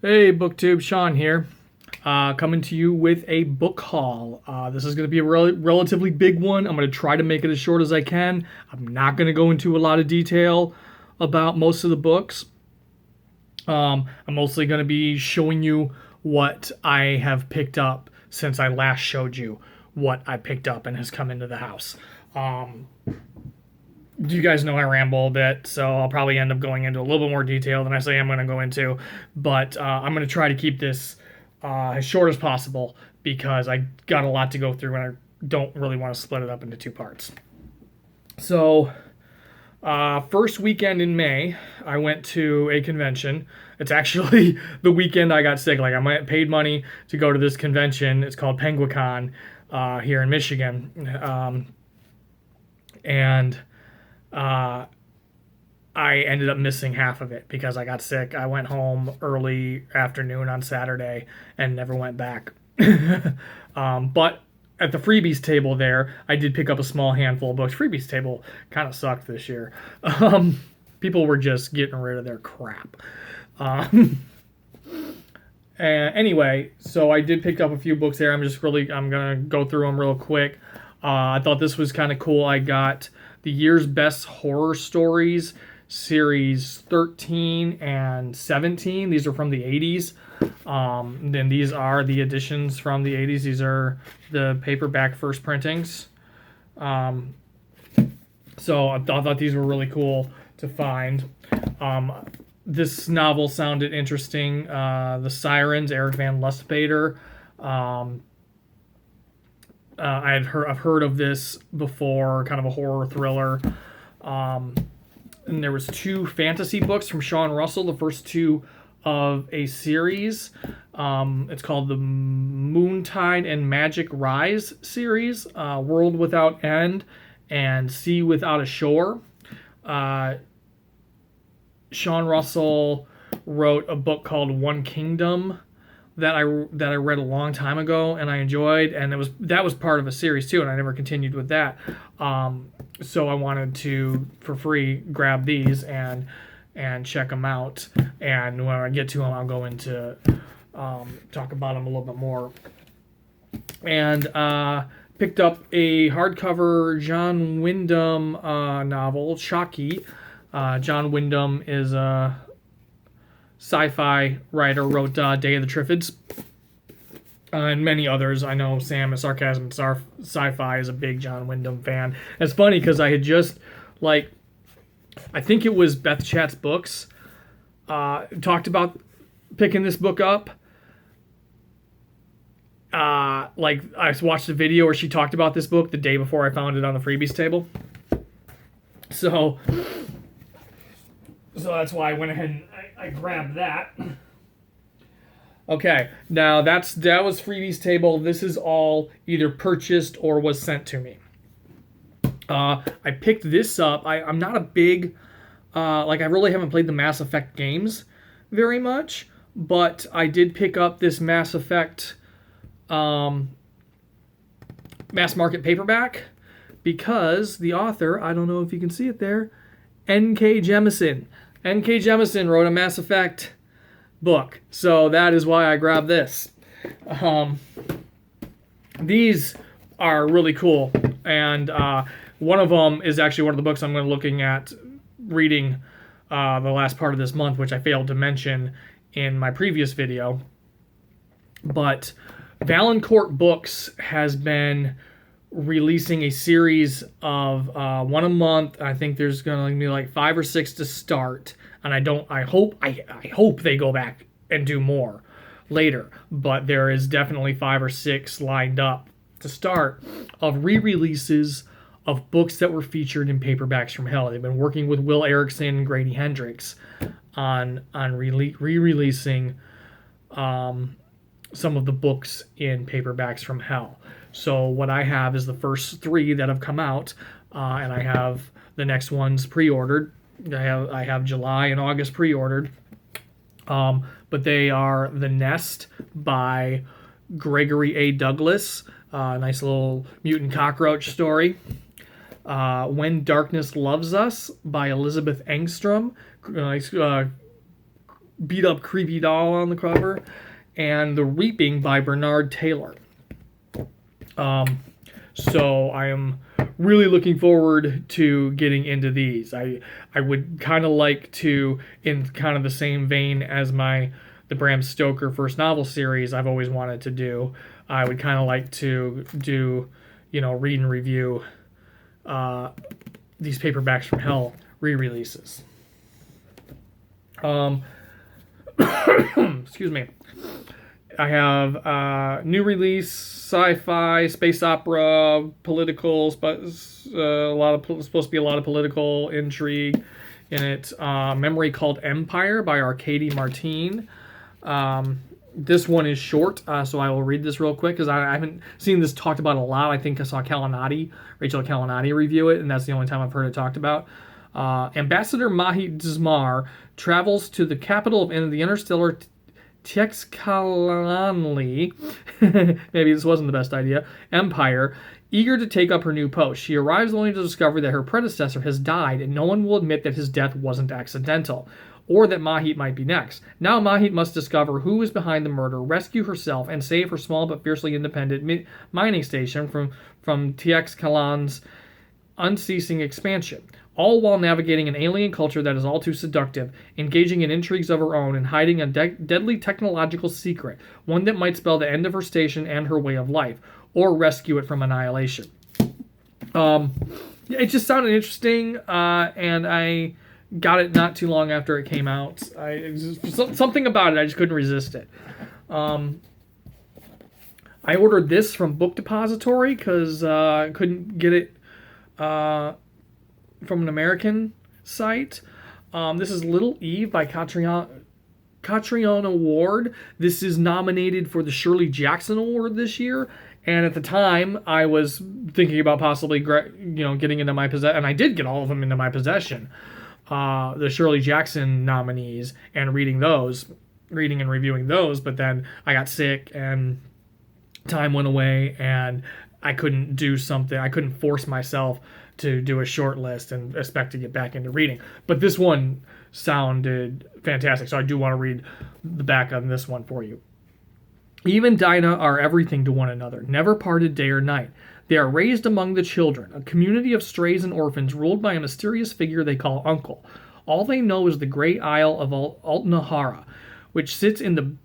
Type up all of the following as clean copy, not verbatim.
Hey, Booktube, Sean here, coming to you with a book haul. This is going to be a relatively big one. I'm going to try to make it as short as I can. I'm not going to go into a lot of detail about most of the books. I'm mostly going to be showing you what I have picked up since I last showed you what I picked up and has come into the house. You guys know I ramble a bit, so I'll probably end up going into a little bit more detail than I say I'm going to go into. But I'm going to try to keep this as short as possible because I got a lot to go through and I don't really want to split it up into two parts. So, first weekend in May, I went to a convention. It's actually the weekend I got sick. Like, I paid money to go to this convention. It's called PenguinCon here in Michigan. I ended up missing half of it because I got sick. I went home early afternoon on Saturday and never went back. But at the freebies table there, I did pick up a small handful of books. Freebies table kind of sucked this year. People were just getting rid of their crap. Anyway, so I did pick up a few books there. I'm going to go through them real quick. I thought this was kind of cool. I got the year's best horror stories, series 13 and 17. These are from the 80s. Then these are the editions from the 80s. These are the paperback first printings. So I thought these were really cool to find. This novel sounded interesting. The Sirens, Eric Van Lustbader. I've heard of this before, kind of a horror thriller. And there was two fantasy books from Sean Russell, the first two of a series. It's called the Moontide and Magic Rise series, World Without End and Sea Without a Shore. Sean Russell wrote a book called One Kingdom that I read a long time ago and I enjoyed, and that was part of a series too, and I never continued with that. So I wanted to, for free, grab these and check them out. And when I get to them, I'll go into talk about them a little bit more. And picked up a hardcover John Wyndham novel, Shocky. John Wyndham is a sci-fi writer, wrote Day of the Triffids, and many others. I know Sam at Sarcasm Sci-Fi is a big John Wyndham fan. It's funny because I had just, I think it was Beth Chat's Books, talked about picking this book up. I watched a video where she talked about this book the day before I found it on the freebies table. So that's why I went ahead and I grabbed that. Okay, now that was freebies table. This is all either purchased or was sent to me. I picked this up. I'm not a big, I really haven't played the Mass Effect games very much, but I did pick up this Mass Effect mass market paperback because the author, I don't know if you can see it there, N.K. Jemisin. N.K. Jemisin wrote a Mass Effect book, so that is why I grabbed this. These are really cool, and one of them is actually one of the books I'm going to looking at reading the last part of this month, which I failed to mention in my previous video. But Valancourt Books has been releasing a series of one a month. I think there's going to be 5 or 6 to start, and I hope they go back and do more later, but there is definitely 5 or 6 lined up to start of re-releases of books that were featured in Paperbacks from Hell. They've been working with Will Erickson and Grady Hendrix on re-releasing some of the books in Paperbacks from Hell. So what I have is the first 3 that have come out, and I have the next ones pre-ordered. I have July and August pre-ordered, but they are The Nest by Gregory A. Douglas, nice little mutant cockroach story. When Darkness Loves Us by Elizabeth Engstrom, nice beat up creepy doll on the cover, and The Reaping by Bernard Taylor. So I am really looking forward to getting into these. I would kind of like to, in kind of the same vein as the Bram Stoker first novel series I've always wanted to do, I would kind of like to do, read and review these Paperbacks from Hell re-releases. Excuse me. I have new release, sci-fi, space opera, political, supposed to be a lot of political intrigue in it. Memory Called Empire by Arkady Martine. This one is short, so I will read this real quick because I haven't seen this talked about a lot. I think I saw Rachel Kalinati review it, and that's the only time I've heard it talked about. Ambassador Mahit Dzmar travels to the capital of the interstellar Txekalanli, maybe this wasn't the best idea, Empire, eager to take up her new post. She arrives only to discover that her predecessor has died, and no one will admit that his death wasn't accidental, or that Mahit might be next. Now Mahit must discover who is behind the murder, rescue herself, and save her small but fiercely independent mining station from Txekalan's unceasing expansion, all while navigating an alien culture that is all too seductive, engaging in intrigues of her own, and hiding a deadly technological secret, one that might spell the end of her station and her way of life, or rescue it from annihilation. It just sounded interesting, and I got it not too long after it came out. Something about it, I just couldn't resist it. I ordered this from Book Depository because I couldn't get it from an American site. This is Little Eve by Catriona Ward. This is nominated for the Shirley Jackson Award this year, and at the time I was thinking about possibly getting into my possession, and I did get all of them into my possession, the Shirley Jackson nominees, and reading and reviewing those, but then I got sick and time went away and I couldn't force myself to do a short list and expect to get back into reading. But this one sounded fantastic, so I do want to read the back on this one for you. Eve and Dinah are everything to one another, never parted day or night. They are raised among the children, a community of strays and orphans ruled by a mysterious figure they call Uncle. All they know is the great Isle of Altnahara, which sits in the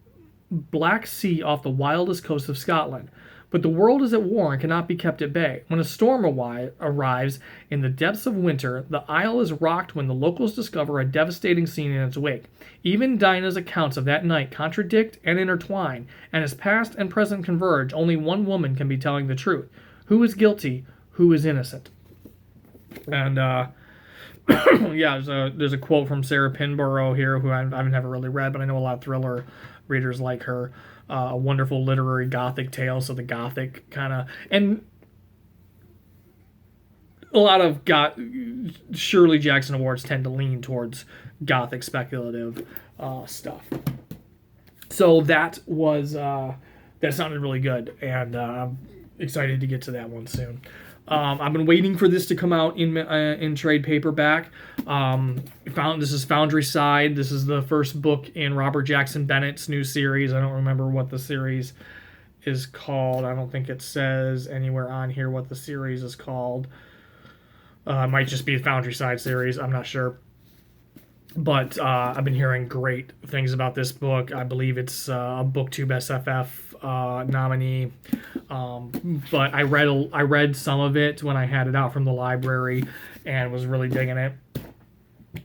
Black Sea off the wildest coast of Scotland. But the world is at war and cannot be kept at bay. When a storm arrives in the depths of winter, the isle is rocked when the locals discover a devastating scene in its wake. Even Dinah's accounts of that night contradict and intertwine, and as past and present converge, only one woman can be telling the truth. Who is guilty? Who is innocent? And, yeah, there's a quote from Sarah Pinborough here, who I've never really read, but I know a lot of thriller readers like her. A wonderful literary Gothic tale, so the Gothic kind of, and a lot of Shirley Jackson Awards tend to lean towards Gothic speculative stuff. So that sounded really good, and I'm excited to get to that one soon. I've been waiting for this to come out in trade paperback. This is Foundry Side. This is the first book in Robert Jackson Bennett's new series. I don't remember what the series is called. I don't think it says anywhere on here what the series is called. It might just be a Foundry Side series. I'm not sure. But I've been hearing great things about this book. I believe it's a Booktube SFF nominee. But I read some of it when I had it out from the library and was really digging it.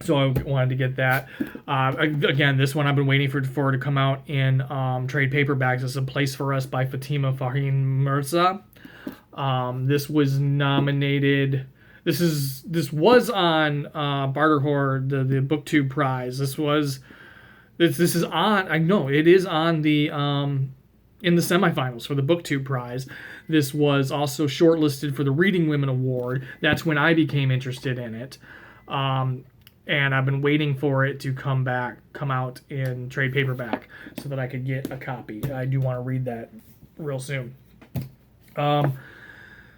So I wanted to get that. Again, this one I've been waiting for to come out in trade paperbacks. It's A Place for Us by Fatima Farheen Mirza. This was nominated. This was on Barter Horde, the Booktube prize. This is on. I know it is on the in the semifinals for the Booktube prize. This was also shortlisted for the Reading Women Award. That's when I became interested in it. And I've been waiting for it to come out in trade paperback so that I could get a copy. I do want to read that real soon.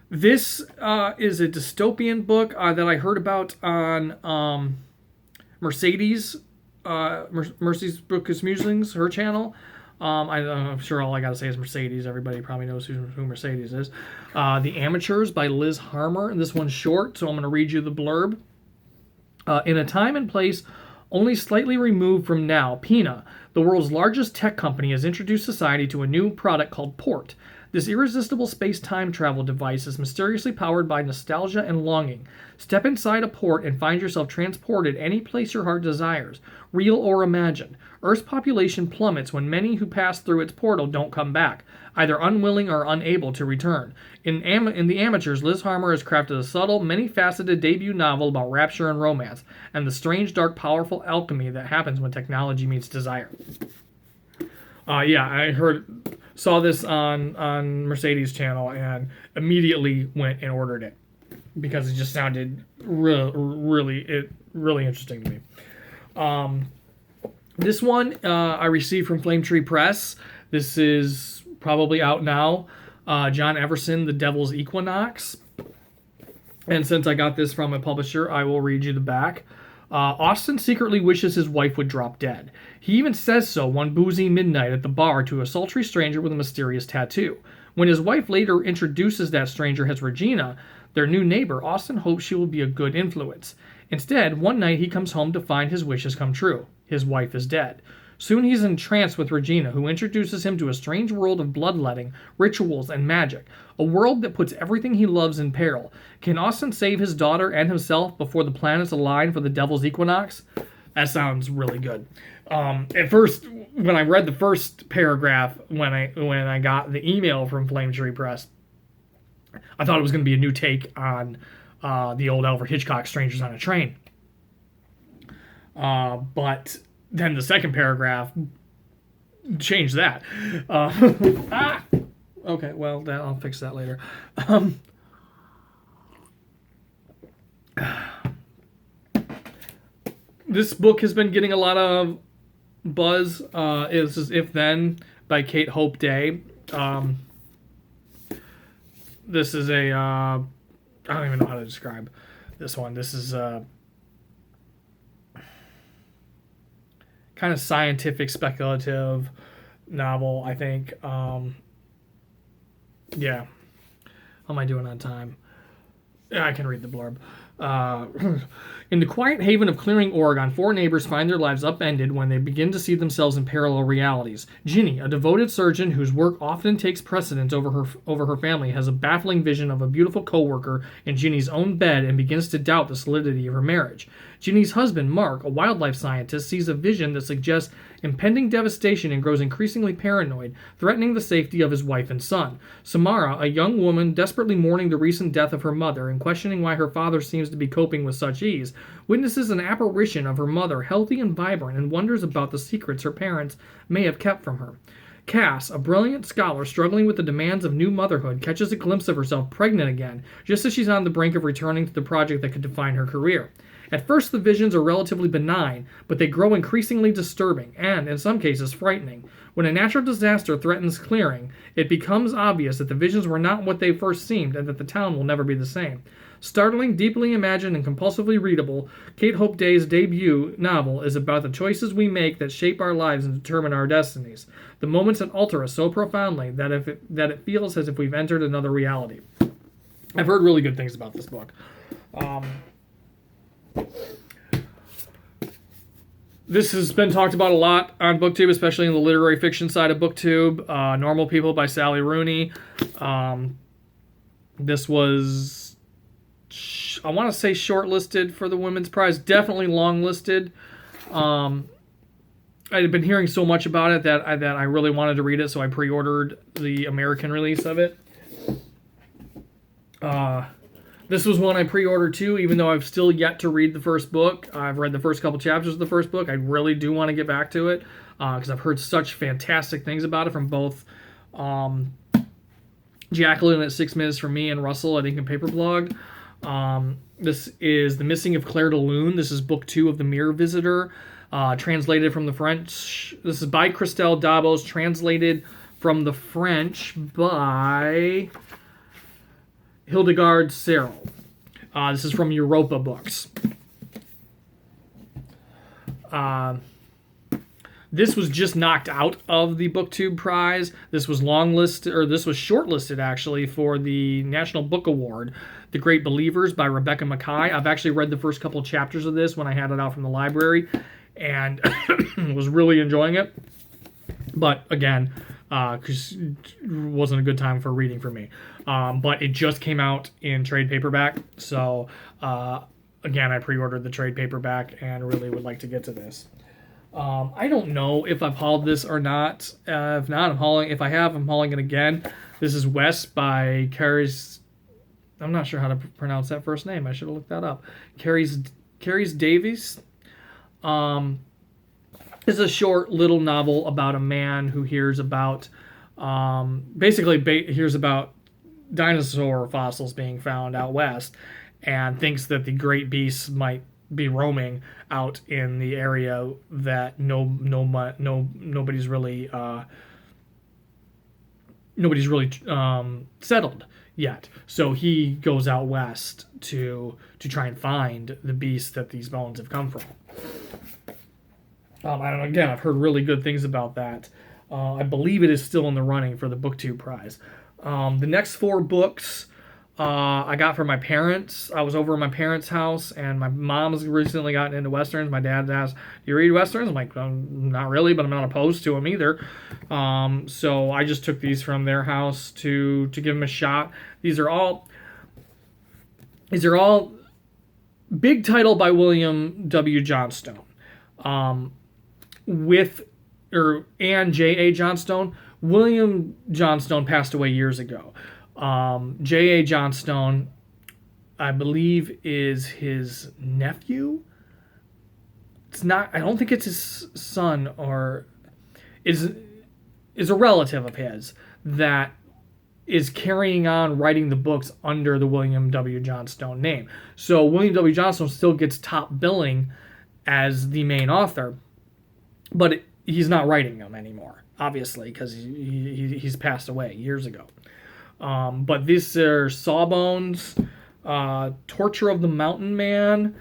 This is a dystopian book that I heard about on Mercedes Mercy's Bookist Musings, her channel. I'm sure all I gotta say is Mercedes. Everybody probably knows who Mercedes is. The Amateurs by Liz Harmer. And this one's short, so I'm going to read you the blurb. In a time and place only slightly removed from now, Pina, the world's largest tech company, has introduced society to a new product called Port. This irresistible space-time travel device is mysteriously powered by nostalgia and longing. Step inside a port and find yourself transported any place your heart desires, real or imagined. Earth's population plummets when many who pass through its portal don't come back, either unwilling or unable to return. In The Amateurs, Liz Harmer has crafted a subtle, many-faceted debut novel about rapture and romance, and the strange, dark, powerful alchemy that happens when technology meets desire. I saw this on Mercedes' channel and immediately went and ordered it because it just sounded really interesting to me. This one I received from Flame Tree Press. This is probably out now. John Everson, The Devil's Equinox. And since I got this from a publisher, I will read you the back. Austin secretly wishes his wife would drop dead. He even says so one boozy midnight at the bar to a sultry stranger with a mysterious tattoo. When his wife later introduces that stranger as Regina, their new neighbor, Austin hopes she will be a good influence. Instead, one night he comes home to find his wishes come true. His wife is dead. Soon he's entranced with Regina, who introduces him to a strange world of bloodletting, rituals, and magic. A world that puts everything he loves in peril. Can Austin save his daughter and himself before the planets align for the Devil's Equinox? That sounds really good. At first, when I read the first paragraph, when I got the email from Flame Tree Press, I thought it was going to be a new take on the old Alfred Hitchcock Strangers on a Train. But then the second paragraph changed that. Okay, well, I'll fix that later. This book has been getting a lot of buzz. This is If Then by Kate Hope Day. This is a... I don't even know how to describe this one. This is kind of scientific, speculative novel, I think. Yeah. How am I doing on time? Yeah, I can read the blurb. In the quiet haven of Clearing, Oregon, four neighbors find their lives upended when they begin to see themselves in parallel realities. Ginny, a devoted surgeon whose work often takes precedence over her family, has a baffling vision of a beautiful coworker in Ginny's own bed and begins to doubt the solidity of her marriage. Ginny's husband, Mark, a wildlife scientist, sees a vision that suggests impending devastation and grows increasingly paranoid, threatening the safety of his wife and son. Samara, a young woman desperately mourning the recent death of her mother and questioning why her father seems to be coping with such ease, witnesses an apparition of her mother, healthy and vibrant, and wonders about the secrets her parents may have kept from her. Cass, a brilliant scholar struggling with the demands of new motherhood, catches a glimpse of herself pregnant again, just as she's on the brink of returning to the project that could define her career. At first, the visions are relatively benign, but they grow increasingly disturbing and, in some cases, frightening. When a natural disaster threatens Clearing, it becomes obvious that the visions were not what they first seemed and that the town will never be the same. Startling, deeply imagined, and compulsively readable, Kate Hope Day's debut novel is about the choices we make that shape our lives and determine our destinies. The moments that alter us so profoundly that it feels as if we've entered another reality. I've heard really good things about this book. This has been talked about a lot on Booktube, especially in the literary fiction side of Booktube. Normal People by Sally Rooney. This was, I want to say, shortlisted for the Women's Prize. Definitely longlisted. I had been hearing so much about it that I really wanted to read it, so I pre-ordered the American release of it. This was one I pre-ordered too, even though I've still yet to read the first book. I've read the first couple chapters of the first book. I really do want to get back to it because I've heard such fantastic things about it from both Jacqueline at 6 Minutes from Me and Russell at Ink and Paper Blog. This is The Missing of Claire de Lune. This is book 2 of The Mirror Visitor, translated from the French. This is by Christelle Dabos, translated from the French by Hildegard Serrel. This is from Europa Books. This was just knocked out of the Booktube prize. This was this was shortlisted actually for the National Book Award, The Great Believers by Rebecca Mackay. I've actually read the first couple chapters of this when I had it out from the library, and was really enjoying it. But again, because it wasn't a good time for reading for me. But it just came out in trade paperback, so again, I pre-ordered the trade paperback and really would like to get to this. I don't know if I've hauled this or not. If not, I'm hauling. If I have, I'm hauling it again. This is West by Carrie's. I'm not sure how to pronounce that first name. I should have looked that up. Carrie's Davies. It's a short little novel about a man who hears about, hears about dinosaur fossils being found out west, and thinks that the great beasts might be roaming out in the area that nobody's really settled yet. So he goes out west to try and find the beasts that these bones have come from. I don't know. Again, I've heard really good things about that. I believe it is still in the running for the Booktube prize. The next 4 books I got from my parents. I was over at my parents' house, and my mom's recently gotten into Westerns. My dad asked, "Do you read Westerns?" I'm like, not really, but I'm not opposed to them either. So I just took these from their house to give them a shot. These are all big title by William W. Johnstone. And J.A. Johnstone. William Johnstone passed away years ago. J.A. Johnstone, I believe, is his nephew. It's not. I don't think it's his son, or is a relative of his that is carrying on writing the books under the William W. Johnstone name. So William W. Johnstone still gets top billing as the main author, but he's not writing them anymore, obviously, because he's passed away years ago. But these are Sawbones, Torture of the Mountain Man,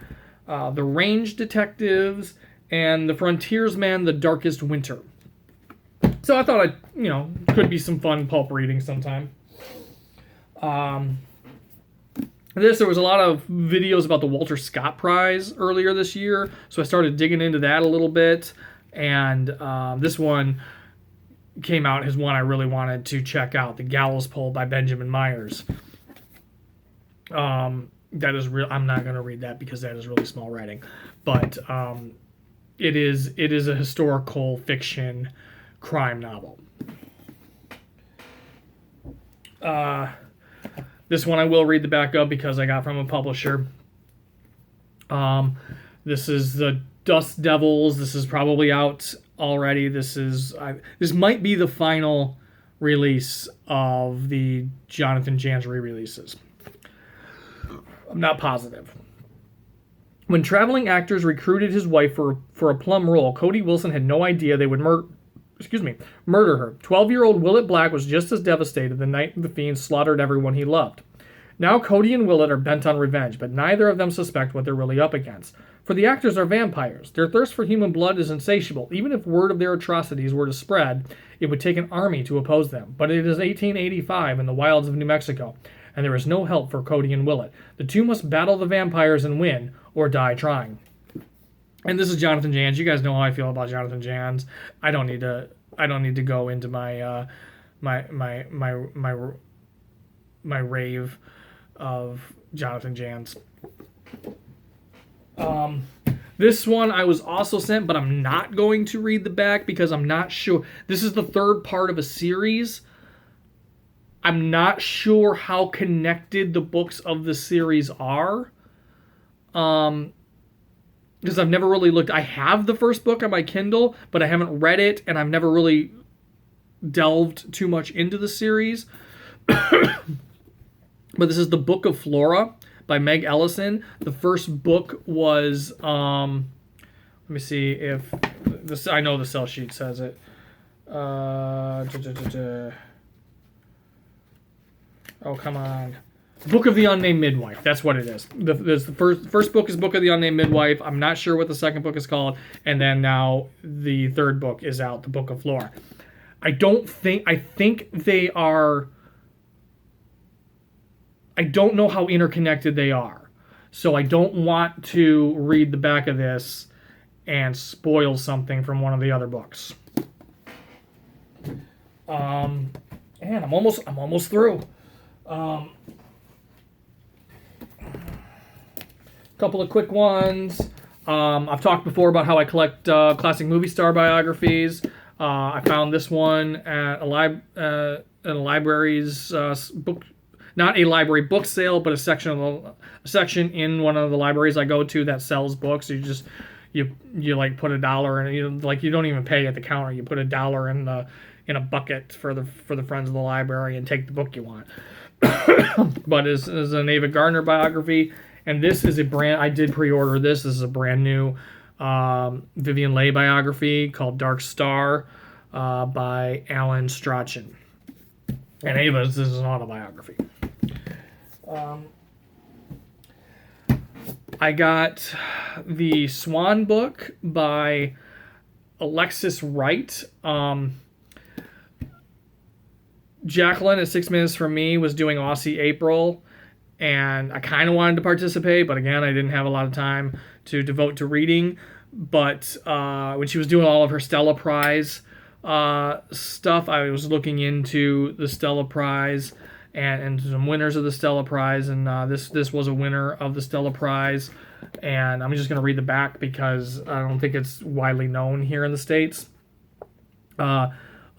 The Range Detectives, and The Frontiersman, The Darkest Winter. So I thought could be some fun pulp reading sometime. There was a lot of videos about the Walter Scott Prize earlier this year, so I started digging into that a little bit, and this one came out as one I really wanted to check out, The Gallows Pole by Benjamin Myers. That is real. I'm not going to read that because that is really small writing, but it is a historical fiction crime novel. This one I will read the back of because I got from a publisher. This is The Dust Devils. This is probably out already. This might be the final release of the Jonathan Janz re-releases. I'm not positive. When traveling actors recruited his wife for a plum role, Cody Wilson had no idea they would murder her. 12-year-old Willett Black was just as devastated the night the fiends slaughtered everyone he loved. Now Cody and Willett are bent on revenge, but neither of them suspect what they're really up against. For the actors are vampires. Their thirst for human blood is insatiable. Even if word of their atrocities were to spread, it would take an army to oppose them. But it is 1885 in the wilds of New Mexico, and there is no help for Cody and Willett. The two must battle the vampires and win, or die trying. And this is Jonathan Janz. You guys know how I feel about Jonathan Janz. I don't need to go into my rave of Jonathan Janz. This one I was also sent, but I'm not going to read the back because I'm not sure. This is the third part of a series. I'm not sure how connected the books of the series are. Because I've never really looked. I have the first book on my Kindle, but I haven't read it, and I've never really delved too much into the series. But this is The Book of Flora by Meg Ellison. The first book was, let me see if this. I know the sell sheet says it. Oh, come on. Book of the Unnamed Midwife. That's what it is. The first book is Book of the Unnamed Midwife. I'm not sure what the second book is called. And then now the third book is out, the Book of Lore. I think they are... I don't know how interconnected they are. So I don't want to read the back of this and spoil something from one of the other books. And I'm almost through. Couple of quick ones. I've talked before about how I collect classic movie star biographies. I found this one at a library's book, not a library book sale, but a section in one of the libraries I go to that sells books. You like put $1 in, you don't even pay at the counter. You put $1 in a bucket for the friends of the library and take the book you want. But it's an Ava Gardner biography. And this is I did pre-order this. This is a brand new Vivian Leigh biography called Dark Star by Alan Strachan. And Ava's, this is an autobiography. I got the Swan book by Alexis Wright. Jacqueline at 6 Minutes From Me was doing Aussie April. And I kind of wanted to participate, but again, I didn't have a lot of time to devote to reading. But when she was doing all of her Stella Prize stuff, I was looking into the Stella Prize and some winners of the Stella Prize. And this was a winner of the Stella Prize. And I'm just going to read the back because I don't think it's widely known here in the States.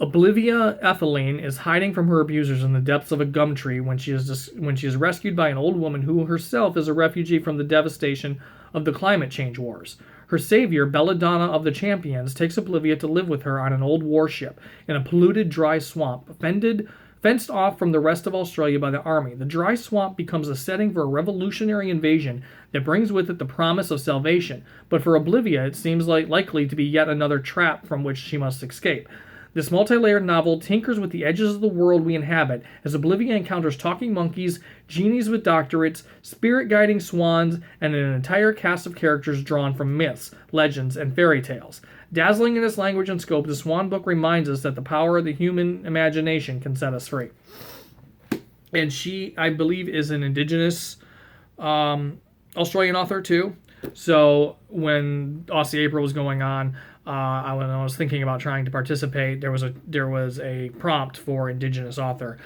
Olivia Etheline is hiding from her abusers in the depths of a gum tree when she is rescued by an old woman who herself is a refugee from the devastation of the climate change wars. Her savior, Belladonna of the Champions, takes Olivia to live with her on an old warship in a polluted, dry swamp, fenced off from the rest of Australia by the army. The dry swamp becomes a setting for a revolutionary invasion that brings with it the promise of salvation. But for Olivia, it seems likely to be yet another trap from which she must escape. This multi-layered novel tinkers with the edges of the world we inhabit as Olivia encounters talking monkeys, genies with doctorates, spirit-guiding swans, and an entire cast of characters drawn from myths, legends, and fairy tales. Dazzling in its language and scope, the Swan book reminds us that the power of the human imagination can set us free. And she, I believe, is an Indigenous Australian author too. So when Aussie April was going on, when I was thinking about trying to participate, there was a prompt for Indigenous author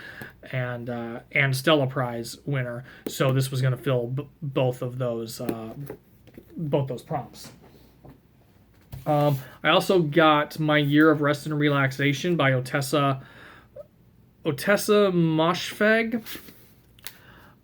and Stella Prize winner. So this was going to fill both those prompts. I also got My Year of Rest and Relaxation by Otessa Moshfegh.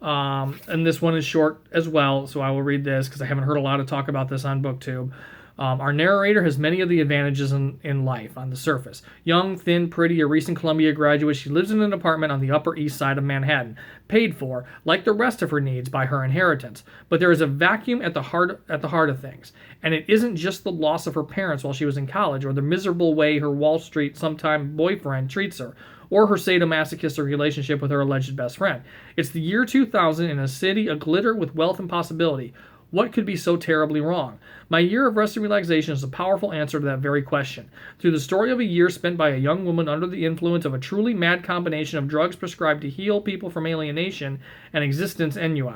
And this one is short as well, so I will read this because I haven't heard a lot of talk about this on Booktube. Our narrator has many of the advantages in life on the surface. Young, thin, pretty, a recent Columbia graduate, she lives in an apartment on the Upper East Side of Manhattan, paid for, like the rest of her needs, by her inheritance. But there is a vacuum at the heart of things, and it isn't just the loss of her parents while she was in college, or the miserable way her Wall Street sometime boyfriend treats her, or her sadomasochistic relationship with her alleged best friend. It's the year 2000 in a city aglitter with wealth and possibility. What could be so terribly wrong? My Year of Rest and Relaxation is a powerful answer to that very question. Through the story of a year spent by a young woman under the influence of a truly mad combination of drugs prescribed to heal people from alienation and existence ennui.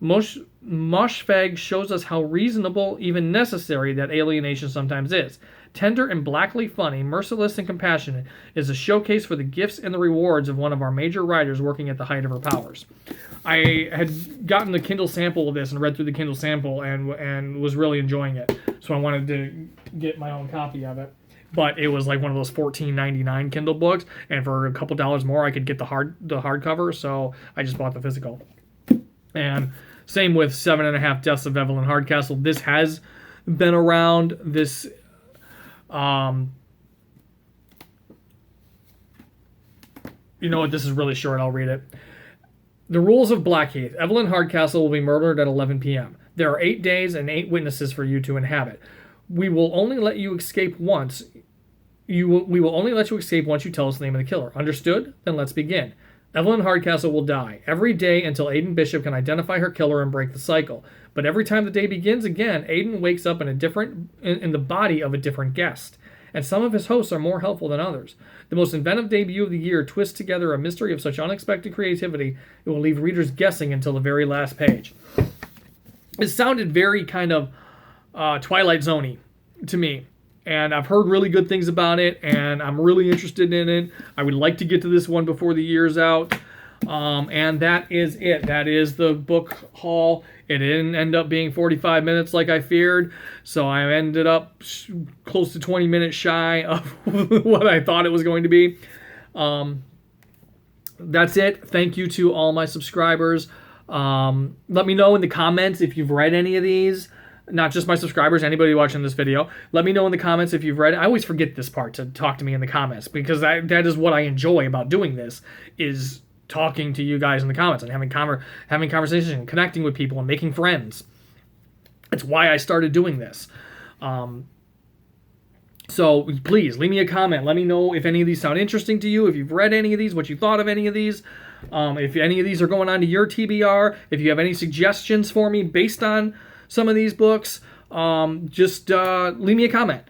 Moshfegh shows us how reasonable, even necessary, that alienation sometimes is. Tender and blackly funny, merciless and compassionate, is a showcase for the gifts and the rewards of one of our major writers working at the height of her powers. I had gotten the Kindle sample of this and read through the Kindle sample and was really enjoying it. So I wanted to get my own copy of it. But it was like one of those $14.99 Kindle books, and for a couple dollars more I could get the hardcover, so I just bought the physical. And same with 7.5 Deaths of Evelyn Hardcastle. This has been around. This you know what, this is really short, I'll read it. The rules of Blackheath. Evelyn Hardcastle will be murdered at 11 p.m. There are 8 days and 8 witnesses for you to inhabit. We will only let you escape once. We will only let you escape once you tell us the name of the killer. Understood? Then let's begin. Evelyn Hardcastle will die every day until Aiden Bishop can identify her killer and break the cycle. But every time the day begins again, Aiden wakes up in the body of a different guest. And some of his hosts are more helpful than others. The most inventive debut of the year twists together a mystery of such unexpected creativity it will leave readers guessing until the very last page. It sounded very kind of Twilight Zone-y to me. And I've heard really good things about it, and I'm really interested in it. I would like to get to this one before the year's out. And that is it. That is the book haul. It didn't end up being 45 minutes like I feared, so I ended up close to 20 minutes shy of what I thought it was going to be. That's it. Thank you to all my subscribers. Let me know in the comments if you've read any of these. Not just my subscribers, anybody watching this video. Let me know in the comments if you've read it. I always forget this part, to talk to me in the comments, because that is what I enjoy about doing this, is talking to you guys in the comments and having conversations and connecting with people and making friends. It's why I started doing this. So please leave me a comment. Let me know if any of these sound interesting to you, if you've read any of these, what you thought of any of these. If any of these are going on to your TBR, if you have any suggestions for me based on some of these books, just leave me a comment.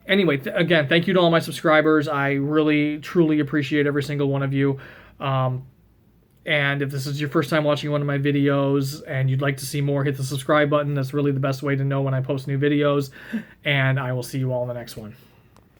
Anyway, again, thank you to all my subscribers. I really, truly appreciate every single one of you. And if this is your first time watching one of my videos and you'd like to see more, hit the subscribe button. That's really the best way to know when I post new videos. And I will see you all in the next one.